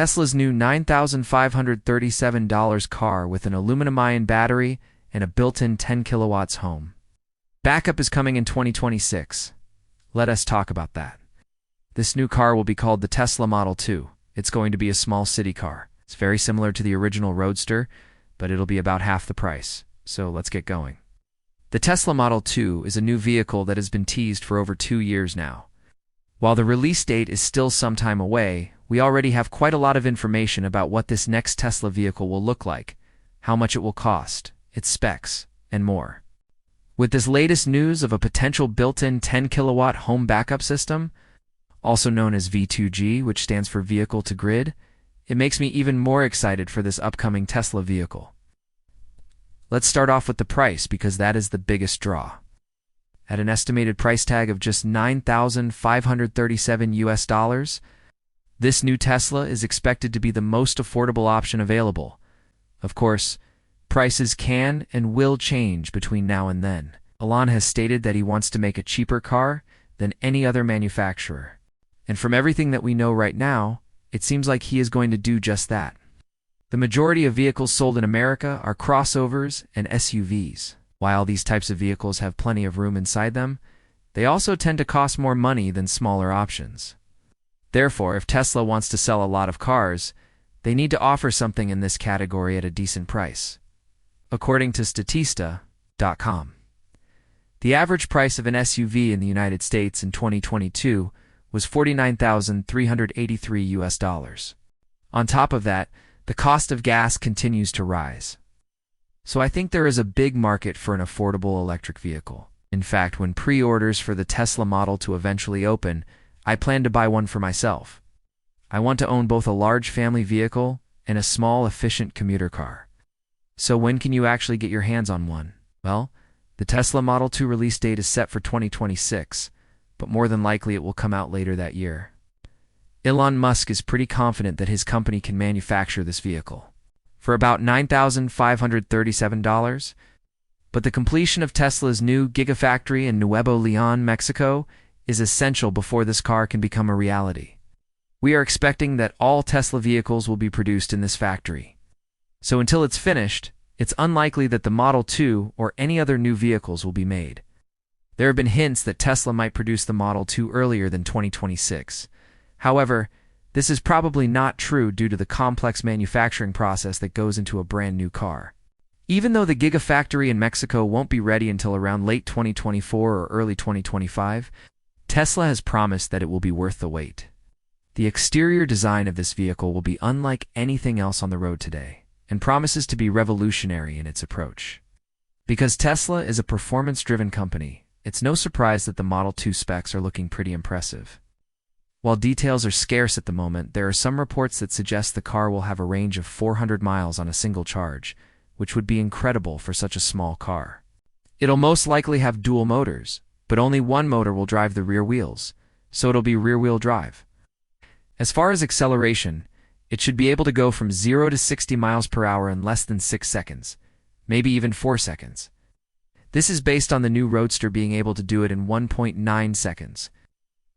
Tesla's new $9,537 car with an aluminum-ion battery and a built-in 10 kilowatts home. Backup is coming in 2026. Let us talk about that. This new car will be called the Tesla Model 2. It's going to be a small city car. It's very similar to the original Roadster, but it'll be about half the price. So let's get going. The Tesla Model 2 is a new vehicle that has been teased for over 2 years now. While the release date is still some time away, we already have quite a lot of information about what this next Tesla vehicle will look like, how much it will cost, its specs, and more. With this latest news of a potential built-in 10 kilowatt home backup system, also known as V2G, which stands for Vehicle to Grid, it makes me even more excited for this upcoming Tesla vehicle. Let's start off with the price because that is the biggest draw. At an estimated price tag of just $9,537 US, this new Tesla is expected to be the most affordable option available. Of course, prices can and will change between now and then. Elon has stated that he wants to make a cheaper car than any other manufacturer. And from everything that we know right now, it seems like he is going to do just that. The majority of vehicles sold in America are crossovers and SUVs. While these types of vehicles have plenty of room inside them, they also tend to cost more money than smaller options. Therefore, if Tesla wants to sell a lot of cars, they need to offer something in this category at a decent price. According to Statista.com, the average price of an SUV in the United States in 2022 was $49,383 US. On top of that, the cost of gas continues to rise. So I think there is a big market for an affordable electric vehicle. In fact, when pre-orders for the Tesla Model 2 eventually open, I plan to buy one for myself. I want to own both a large family vehicle and a small, efficient commuter car. So when can you actually get your hands on one? Well, the Tesla Model 2 release date is set for 2026, but more than likely it will come out later that year. Elon Musk is pretty confident that his company can manufacture this vehicle for about $9,537, but the completion of Tesla's new Gigafactory in Nuevo Leon, Mexico, is essential before this car can become a reality. We are expecting that all Tesla vehicles will be produced in this factory. So until it's finished, it's unlikely that the Model 2 or any other new vehicles will be made. There have been hints that Tesla might produce the Model 2 earlier than 2026. However, this is probably not true due to the complex manufacturing process that goes into a brand new car. Even though the Gigafactory in Mexico won't be ready until around late 2024 or early 2025, Tesla has promised that it will be worth the wait. The exterior design of this vehicle will be unlike anything else on the road today, and promises to be revolutionary in its approach. Because Tesla is a performance-driven company, it's no surprise that the Model 2 specs are looking pretty impressive. While details are scarce at the moment, there are some reports that suggest the car will have a range of 400 miles on a single charge, which would be incredible for such a small car. It'll most likely have dual motors, but only one motor will drive the rear wheels, so it'll be rear-wheel drive. As far as acceleration, it should be able to go from 0 to 60 miles per hour in less than 6 seconds, maybe even 4 seconds. This is based on the new Roadster being able to do it in 1.9 seconds.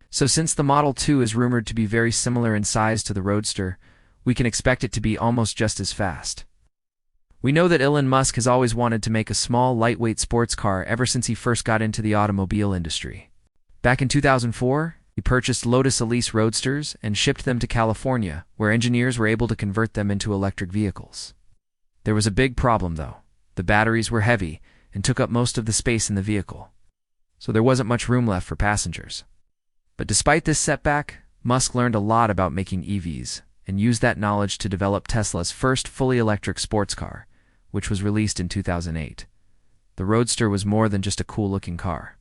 So since the Model 2 is rumored to be very similar in size to the Roadster, we can expect it to be almost just as fast. We know that Elon Musk has always wanted to make a small, lightweight sports car ever since he first got into the automobile industry. Back in 2004, he purchased Lotus Elise Roadsters and shipped them to California, where engineers were able to convert them into electric vehicles. There was a big problem, though. The batteries were heavy and took up most of the space in the vehicle, so there wasn't much room left for passengers. But despite this setback, Musk learned a lot about making EVs and used that knowledge to develop Tesla's first fully electric sports car, which was released in 2008. The Roadster was more than just a cool-looking car.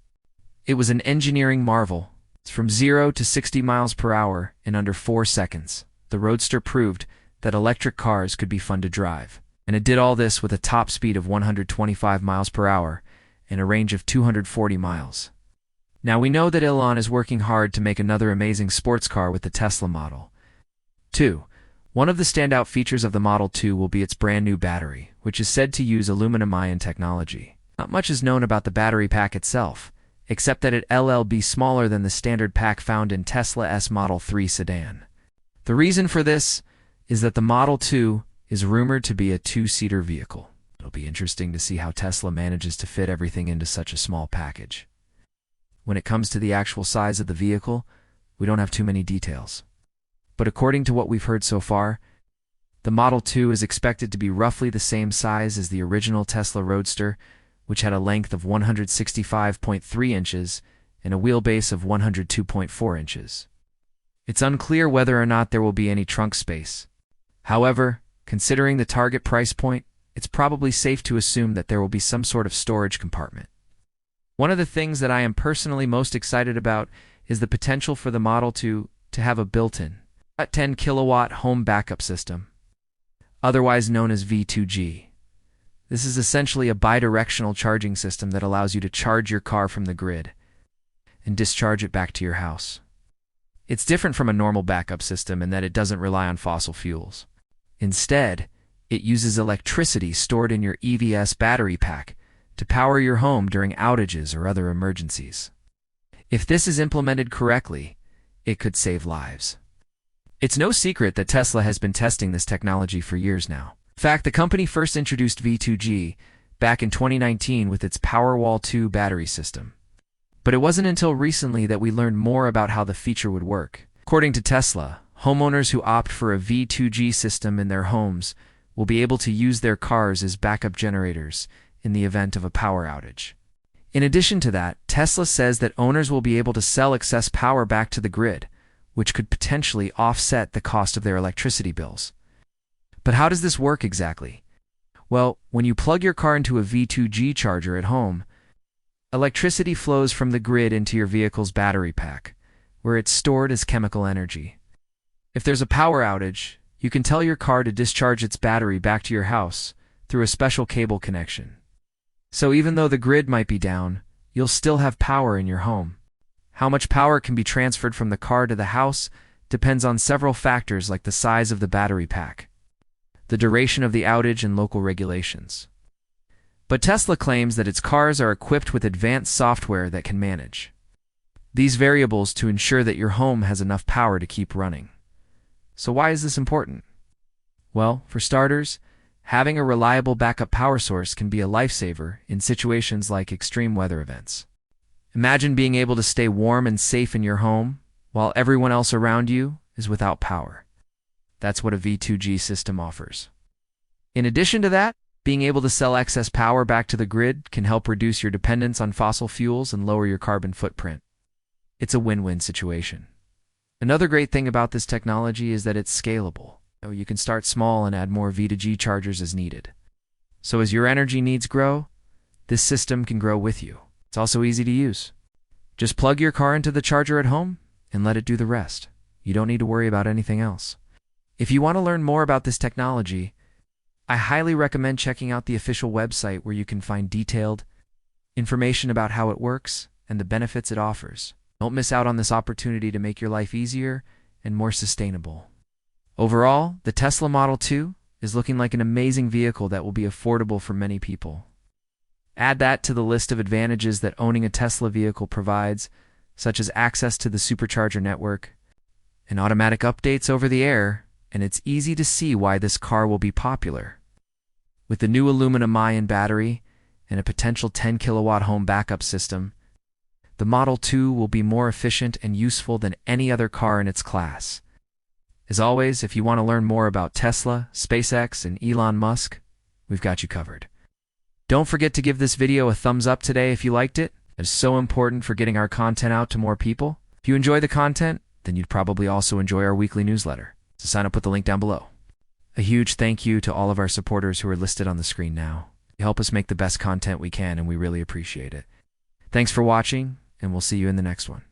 It was an engineering marvel. From 0 to 60 miles per hour in under 4 seconds, the Roadster proved that electric cars could be fun to drive. And it did all this with a top speed of 125 miles per hour and a range of 240 miles. Now we know that Elon is working hard to make another amazing sports car with the Tesla Model 2. One of the standout features of the Model 2 will be its brand new battery, which is said to use aluminum-ion technology. Not much is known about the battery pack itself, except that it'll be smaller than the standard pack found in Tesla S Model 3 sedan. The reason for this is that the Model 2 is rumored to be a two-seater vehicle. It'll be interesting to see how Tesla manages to fit everything into such a small package. When it comes to the actual size of the vehicle, we don't have too many details. But according to what we've heard so far, the Model 2 is expected to be roughly the same size as the original Tesla Roadster, which had a length of 165.3 inches and a wheelbase of 102.4 inches. It's unclear whether or not there will be any trunk space. However, considering the target price point, it's probably safe to assume that there will be some sort of storage compartment. One of the things that I am personally most excited about is the potential for the Model 2 to have a built-in 10 kilowatt home backup system, otherwise known as V2G. This is essentially a bidirectional charging system that allows you to charge your car from the grid and discharge it back to your house. It's different from a normal backup system in that it doesn't rely on fossil fuels. Instead, it uses electricity stored in your EV's battery pack to power your home during outages or other emergencies. If this is implemented correctly, it could save lives. It's no secret that Tesla has been testing this technology for years now. In fact, the company first introduced V2G back in 2019 with its Powerwall 2 battery system. But it wasn't until recently that we learned more about how the feature would work. According to Tesla, homeowners who opt for a V2G system in their homes will be able to use their cars as backup generators in the event of a power outage. In addition to that, Tesla says that owners will be able to sell excess power back to the grid, which could potentially offset the cost of their electricity bills. But how does this work exactly? Well, when you plug your car into a V2G charger at home, electricity flows from the grid into your vehicle's battery pack, where it's stored as chemical energy. If there's a power outage, you can tell your car to discharge its battery back to your house through a special cable connection. So even though the grid might be down, you'll still have power in your home. How much power can be transferred from the car to the house depends on several factors like the size of the battery pack, the duration of the outage, and local regulations. But Tesla claims that its cars are equipped with advanced software that can manage these variables to ensure that your home has enough power to keep running. So why is this important? Well, for starters, having a reliable backup power source can be a lifesaver in situations like extreme weather events. Imagine being able to stay warm and safe in your home while everyone else around you is without power. That's what a V2G system offers. In addition to that, being able to sell excess power back to the grid can help reduce your dependence on fossil fuels and lower your carbon footprint. It's a win-win situation. Another great thing about this technology is that it's scalable. You can start small and add more V2G chargers as needed. So as your energy needs grow, this system can grow with you. It's also easy to use. Just plug your car into the charger at home and let it do the rest. You don't need to worry about anything else. If you want to learn more about this technology, I highly recommend checking out the official website where you can find detailed information about how it works and the benefits it offers. Don't miss out on this opportunity to make your life easier and more sustainable. Overall, the Tesla Model 2 is looking like an amazing vehicle that will be affordable for many people. Add that to the list of advantages that owning a Tesla vehicle provides, such as access to the supercharger network and automatic updates over the air, and it's easy to see why this car will be popular. With the new aluminum-ion battery and a potential 10 kilowatt home backup system, the Model 2 will be more efficient and useful than any other car in its class. As always, if you want to learn more about Tesla, SpaceX, and Elon Musk, we've got you covered. Don't forget to give this video a thumbs up today if you liked it. It's so important for getting our content out to more people. If you enjoy the content, then you'd probably also enjoy our weekly newsletter. So sign up with the link down below. A huge thank you to all of our supporters who are listed on the screen now. You help us make the best content we can, and we really appreciate it. Thanks for watching, and we'll see you in the next one.